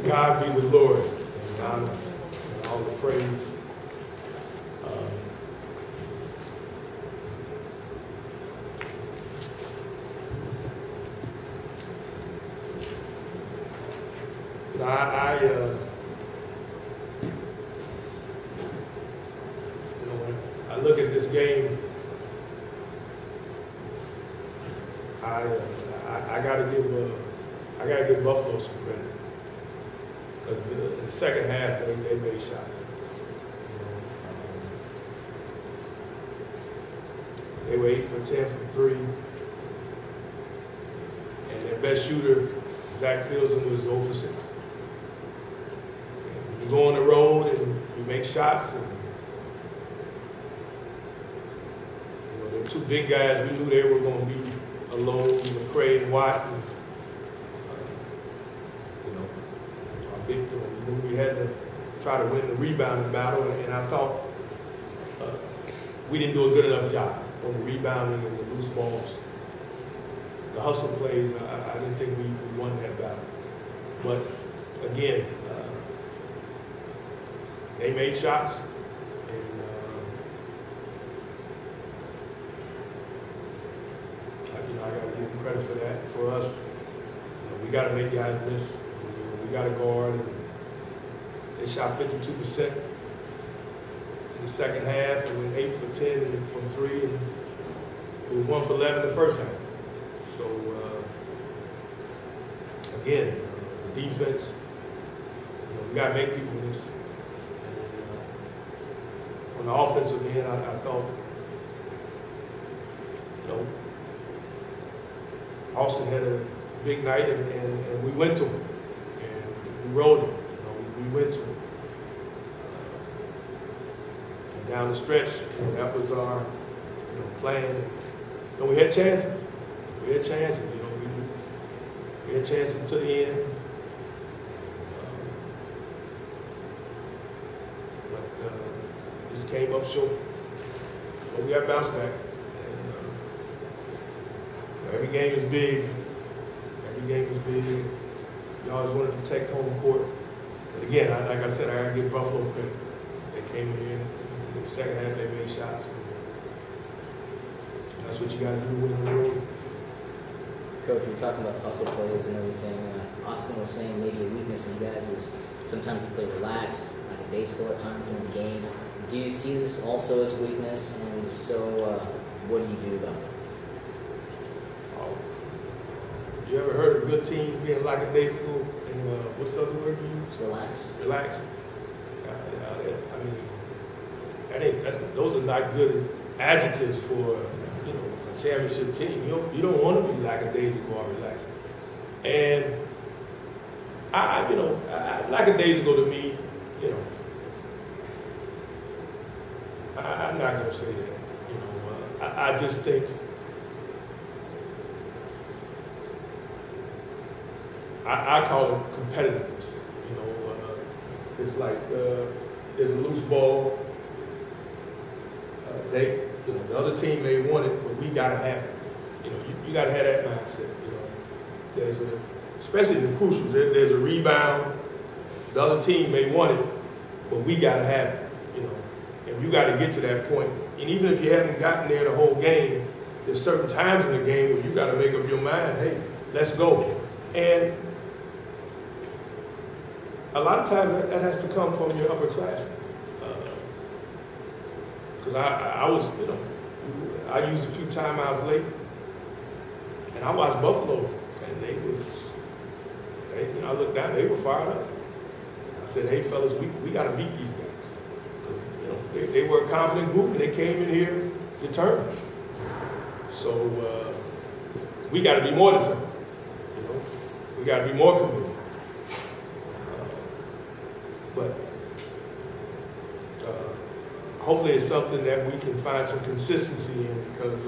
God be the Lord and the honor and all the praise. When I look at this game, I gotta give Buffalo some credit, because in the second half they made shots. They were 8 for 10 from 3, and their best shooter, Zach Fields, was 0 for 6. And you go on the road and you make shots, and there were two big guys. We knew they were going to be alone, McCray and Watt. And, we had to try to win the rebounding battle, and I thought we didn't do a good enough job on the rebounding and the loose balls. The hustle plays, I didn't think we won that battle. But again, they made shots, and I got to give them credit for that. For us, we got to make guys miss. We got to guard. And they shot 52% in the second half, and went 8 for 10 from 3, and we were 1 for 11 in the first half. So again, the defense, we got to make people miss. On the offensive end, I thought, Austin had a big night, and we went to him, and we rode him. We went to him. And down the stretch, that was our plan. We had chances. We had chances. We had chances to the end. But just came up short. But we got bounced back. And, every game is big. Every game is big. You always want to protect home court. But again, like I said, I got to give Buffalo credit. They came in the second half, they made shots. And that's what you got to do when you're on the road. Coach, you're talking about hustle plays and everything. Austin was saying maybe a weakness in you guys is sometimes you play relaxed, like a day score at times during the game. Do you see this also as weakness? And if so, what do you do about it? You ever heard of a good team being lackadaisical? And what's the other word you use? Relaxed. Relaxed. I mean, those are not good adjectives for a championship team. You don't want to be lackadaisical or relaxed. And lackadaisical to me, I'm not going to say that. I just think I call it competitiveness. It's like there's a loose ball. The other team may want it, but we gotta have it. You gotta have that mindset. There's especially in the crucials. There's a rebound. The other team may want it, but we gotta have it. And you gotta get to that point. And even if you haven't gotten there the whole game, there's certain times in the game where you gotta make up your mind. Hey, let's go. And a lot of times that has to come from your upperclassmen. Because I was, I used a few timeouts late, and I watched Buffalo, and I looked down, they were fired up. I said, hey fellas, we got to beat these guys. Because they were a confident group, and they came in here determined. So we got to be more determined. We got to be more committed. But hopefully it's something that we can find some consistency in, because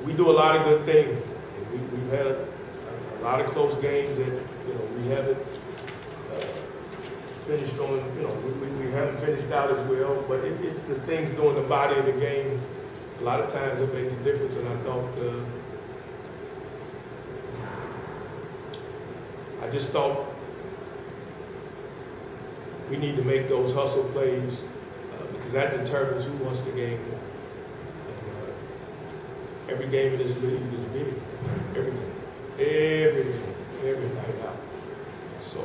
we do a lot of good things. We've had a lot of close games that we haven't finished on. We haven't finished out as well. But it's the things during the body of the game. A lot of times it makes a difference, and I thought I just thought we need to make those hustle plays because that determines who wants the game more. Every game in this league is big. Every night out. So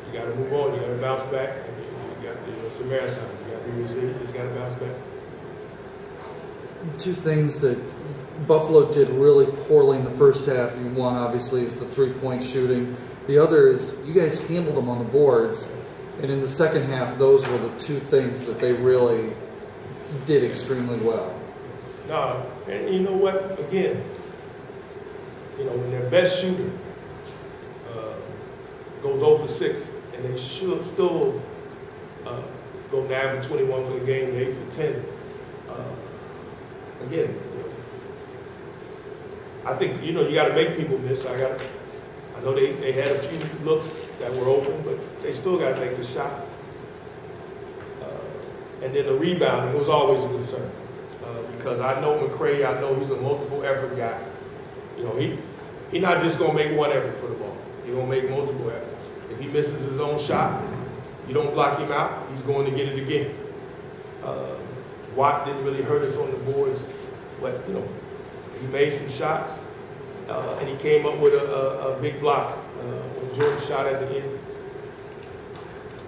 you got to move on. You got to bounce back. You got it's a marathon. You got to be resilient. You just got to bounce back. Two things that Buffalo did really poorly in the first half. One, obviously, is the three-point shooting. The other is you guys handled them on the boards. And in the second half, those were the two things that they really did extremely well. No, and you know what? Again, when their best shooter goes 0 for 6, and they should still go 9 for 21 for the game, 8 for 10. Again, I think you got to make people miss. I know they had a few looks that were open, but they still got to make the shot. And then the rebounding was always a concern because I know McCray. I know he's a multiple effort guy. He's not just gonna make one effort for the ball. He's gonna make multiple efforts. If he misses his own shot, you don't block him out. He's going to get it again. Watt didn't really hurt us on the boards, but he made some shots and he came up with a big block when Jordan shot at the end.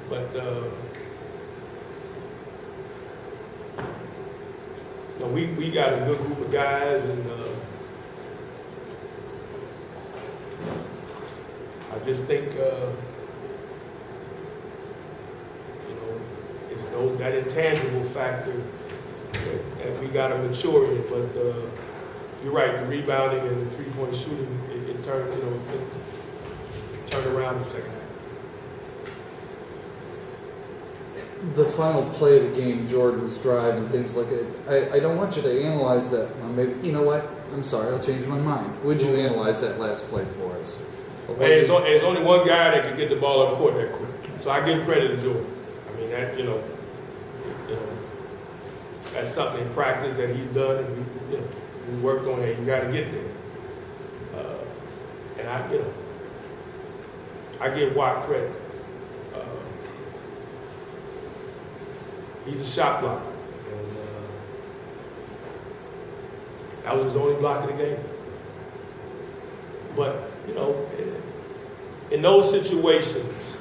But we got a good group of guys, and I just think it's that intangible factor that we got to mature in. But you're right, the rebounding and the three-point shooting, it turned turned around the second half. The final play of the game, Jordan's drive and things like it, I don't want you to analyze that. Maybe, you know what? I'm sorry, I'll change my mind. Would you analyze that last play for us? Hey, there's only one guy that can get the ball up court that quick. So I give credit to Jordan. I mean, that, that's something in practice that he's done, and we worked on it. You got to get there. And I give Watt credit. He's a shot blocker, and that was his only block of the game. But in those situations,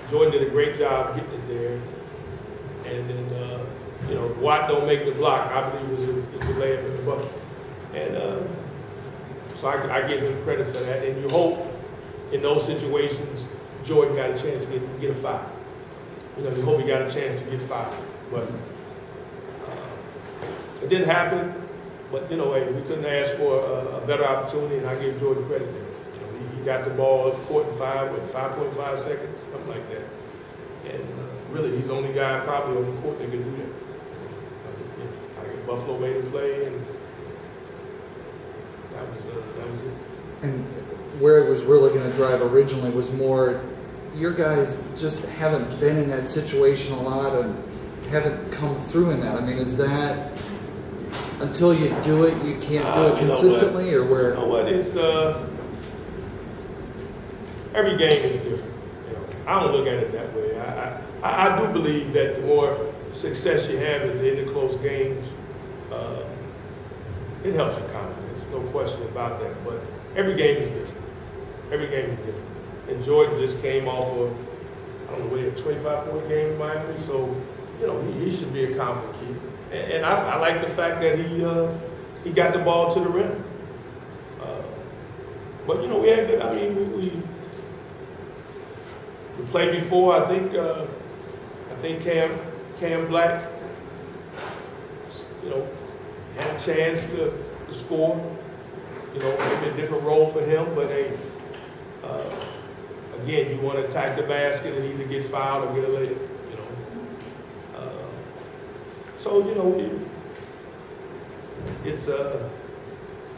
Jordan did a great job getting it there, and then Watt don't make the block. I believe it's a layup in the bucket, and so I give him credit for that. And you hope in those situations Jordan got a chance to get a foul. You hope he got a chance to get fired, but it didn't happen. But hey, we couldn't ask for a better opportunity, and I give Jordan credit there. He got the ball up court in 5.5 seconds, something like that. And really, he's the only guy probably on the court that can do that. Buffalo made him play, and that was it. And where it was really going to drive originally was more. Your guys just haven't been in that situation a lot and haven't come through in that. I mean, is that until you do it, you can't do it consistently, or where? You know what? It's every game is different. I don't look at it that way. I do believe that the more success you have in the close games, it helps your confidence. No question about that. But every game is different. Every game is different. And Jordan just came off of, I don't know, a 25-point game in Miami, so, he should be a confident kid. And I like the fact that he got the ball to the rim. But, we had good, we played before, I think Cam Black, had a chance to score, maybe a different role for him, but hey, again, you want to attack the basket and either get fouled or get a layup, So,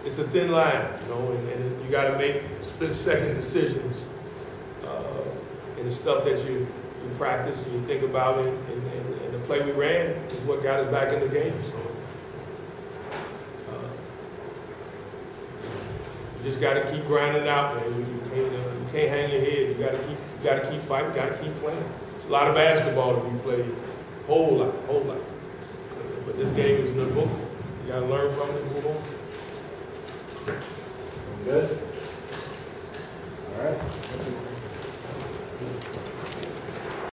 it's a thin line, and you got to make split-second decisions in the stuff that you practice and you think about, and the play we ran is what got us back in the game. So, just got to keep grinding out, man. You can't hang your head. You got to keep fighting. You got to keep playing. It's a lot of basketball to be played, whole lot. But this game is in the book. You got to learn from it and move on. Good. All right. Thank you.